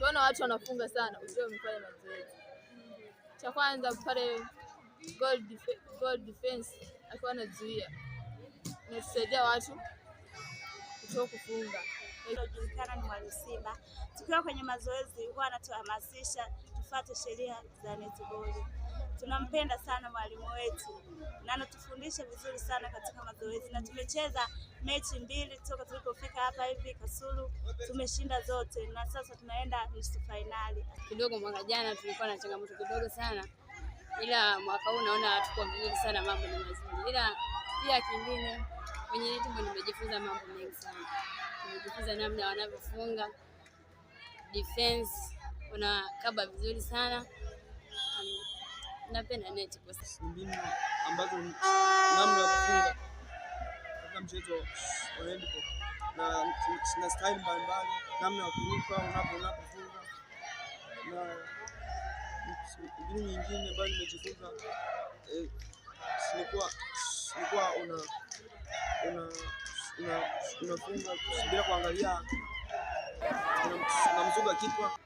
ukiona watu wanafunga sana ujue umefanya mazoezi. Cha kwanza pale goal defense akiwa anazuia inatusaidia watu kutoka kufunga. Julikana ni Mwalimu Simba. Tukiwa kwenye mazoezi huwa anatuhamasisha tufuate sheria za netball. Tunampenda sana mwalimu wetu na anatufundisha vizuri sana katika mazoezi, na tumecheza mechi 2 toka tulipofika hapa hivi Kasulu, tumeshinda zote na sasa tunaenda nusu finali. Kidogo mwaka jana tulikuwa na changamoto kidogo sana, ila mwaka huu naona tuko vizuri sana, mambo ni mazuri. Ila pia kingine kwenye netball nimejifunza mambo mengi sana. Nimejifunza namna wanavyofunga, defense, wanakaba vizuri sana. Napenda netball. Mbinu ambazo namna ya kufunga katika mchezo wa netball na style mbalimbali, namna ya kuruka unapofunga, na mbinu nyingine ambayo nimejifunza nilikuwa unafunga bila kuangalia, unamzunga kichwa.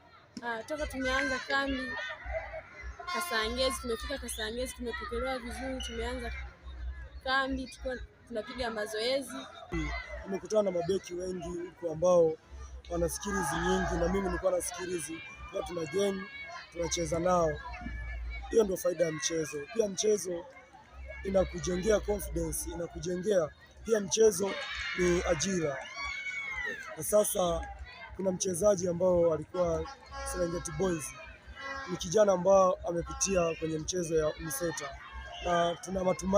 Toka tumeanza kambi Kasangezi, tumefika Kasangezi, tumepokelewa vizuri. Tumeanza kambi tunapiga mazoezi. Nimekutana na mabeki wengi huko ambao wana skills nyingi, na mimi nilikuwa na skills, kwa tuna game tunacheza nao. Hiyo ndio faida ya mchezo. Pia mchezo inakujengea confidence, inakujengea pia mchezo ni ajira. Na sasa kuna mchezaji ambao alikuwa Serengeti Boys, ni kijana ambao amepitia kwenye mchezo ya Mseta, na tuna matumaini